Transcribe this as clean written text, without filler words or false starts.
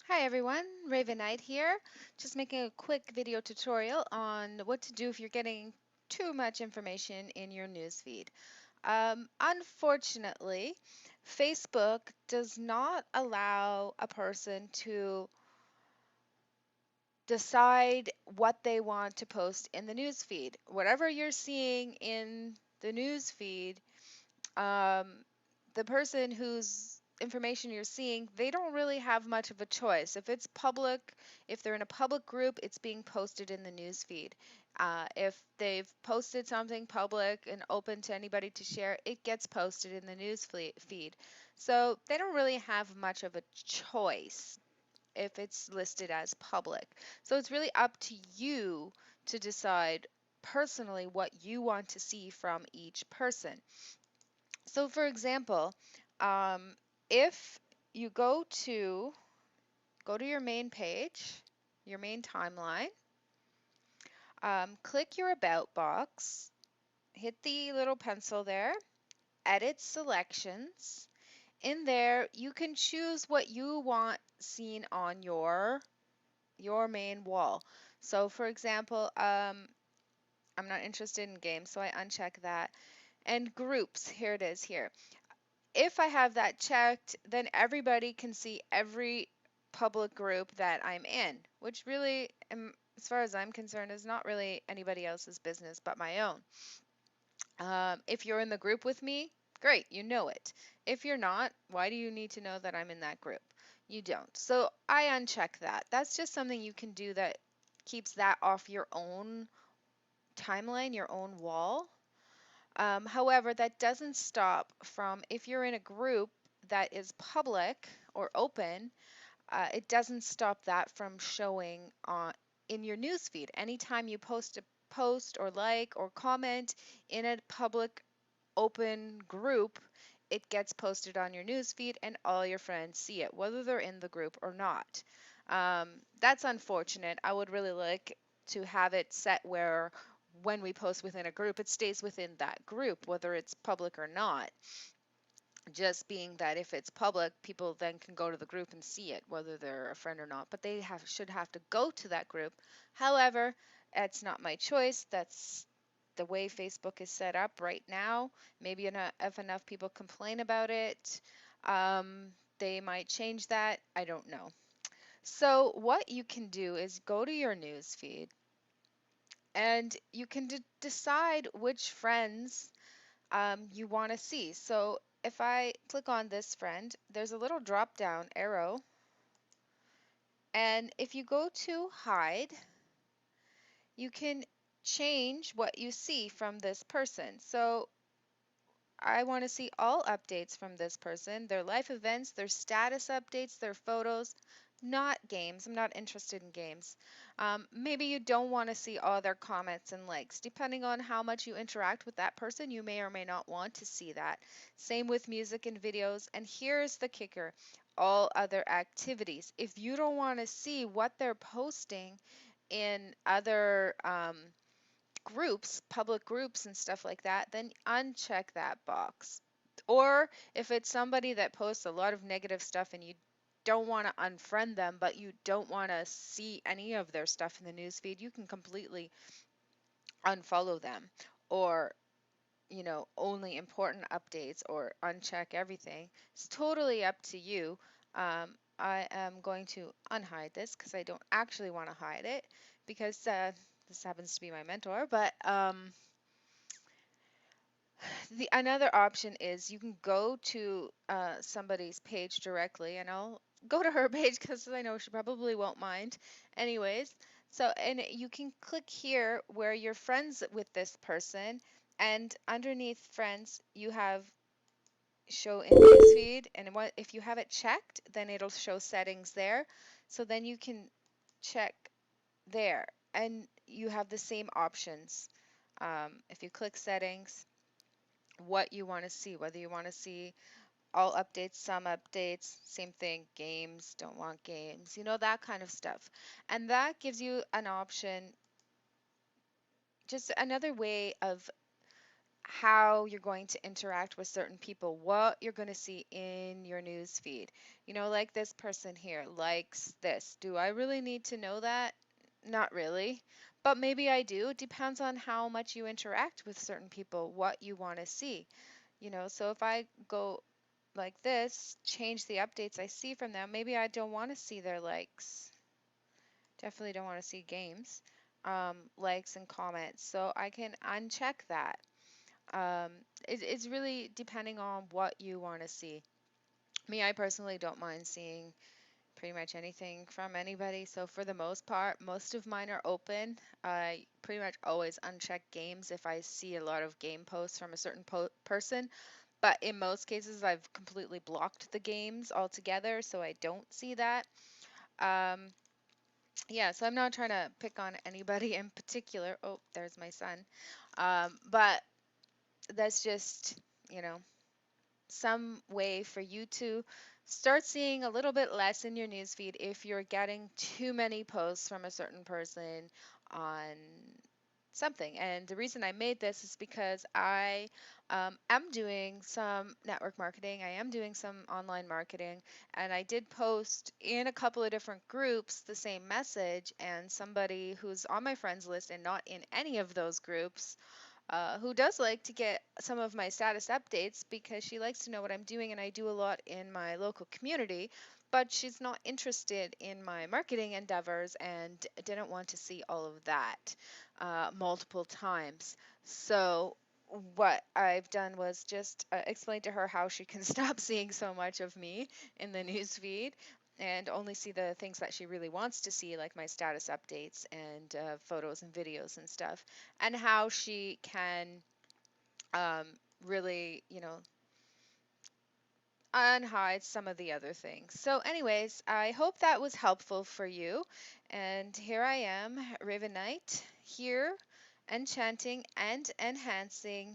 Hi everyone, rayvin here. Just making a quick video tutorial on what to do if you're getting too much information in your newsfeed. Unfortunately, Facebook does not allow a person to decide what they want to post in the newsfeed. Whatever you're seeing in the newsfeed, um, the person whose information you're seeing, they don't really have much of a choice. If it's public, if they're in a public group, it's being posted in the news feed. If they've posted something public and open to anybody to share, it gets posted in the news feed. So they don't really have much of a choice if it's listed as public. So it's really up to you to decide personally what you want to see from each person. So for example, if you go to your main page, your main timeline, click your about box, hit the little pencil there, edit selections. In there, you can choose what you want seen on your main wall. So for example, I'm not interested in games, so I uncheck that. And groups, here it is here. If I have that checked, then everybody can see every public group that I'm in, which really, as far as I'm concerned, is not really anybody else's business but my own. If you're in the group with me, great, you know it. If you're not, why do you need to know that I'm in that group? You don't. So I uncheck that. That's just something you can do that keeps that off your own timeline, your own wall. However, that doesn't stop from if you're in a group that is public or open, it doesn't stop that from showing in your newsfeed. Anytime you post a post or like or comment in a public open group, it gets posted on your newsfeed and all your friends see it, whether they're in the group or not. That's unfortunate. I would really like to have it set where when we post within a group, it stays within that group, whether it's public or not. Just being that if it's public, people then can go to the group and see it, whether they're a friend or not, but they should have to go to that group. However, that's not my choice. That's the way Facebook is set up right now. Maybe if enough people complain about it, they might change that. I don't know. So what you can do is go to your news feed and you can decide which friends you want to see. So if I click on this friend, there's a little drop down arrow. And if you go to hide, you can change what you see from this person. So I want to see all updates from this person, their life events, their status updates, their photos, not games. I'm not interested in games. Maybe you don't want to see all their comments and likes. Depending on how much you interact with that person, you may or may not want to see that. Same with music and videos. And here's the kicker, all other activities. If you don't want to see what they're posting in other groups, public groups and stuff like that, then uncheck that box. Or if it's somebody that posts a lot of negative stuff and you don't want to unfriend them, but you don't want to see any of their stuff in the newsfeed, you can completely unfollow them or only important updates or uncheck everything. It's totally up to you. I am going to unhide this because I don't actually want to hide it because this happens to be my mentor, but the another option is you can go to somebody's page directly, and I'll go to her page because I know she probably won't mind. Anyways, so and you can click here where you're friends with this person, and underneath friends you have show in newsfeed, and what if you have it checked, then it'll show settings there. So then you can check there, and you have the same options. If you click settings, what you want to see, whether you want to see all updates, some updates, same thing, games, don't want games, that kind of stuff. And that gives you an option, just another way of how you're going to interact with certain people, what you're going to see in your news feed. Like this person here likes this. Do I really need to know that? Not really. But maybe I do. It depends on how much you interact with certain people, what you want to see. So if I go like this, change the updates I see from them, maybe I don't want to see their likes. Definitely don't want to see games, likes and comments. So I can uncheck that. Um, it's really depending on what you want to see. Me, I personally don't mind seeing pretty much anything from anybody. So for the most part, most of mine are open. I pretty much always uncheck games if I see a lot of game posts from a certain person. But in most cases, I've completely blocked the games altogether, so I don't see that. Um, yeah, so I'm not trying to pick on anybody in particular. Oh, there's my son. But that's just, you know, some way for you to start seeing a little bit less in your newsfeed if you're getting too many posts from a certain person on something. And the reason I made this is because I am doing some network marketing, I am doing some online marketing, and I did post in a couple of different groups the same message, and somebody who's on my friends list and not in any of those groups who does like to get some of my status updates because she likes to know what I'm doing, and I do a lot in my local community, but she's not interested in my marketing endeavors and didn't want to see all of that multiple times. So what I've done was just explain to her how she can stop seeing so much of me in the news feed and only see the things that she really wants to see, like my status updates and photos and videos and stuff, and how she can um, really, unhide some of the other things. So, anyways, I hope that was helpful for you. And here I am, Raven Knight, here enchanting and enhancing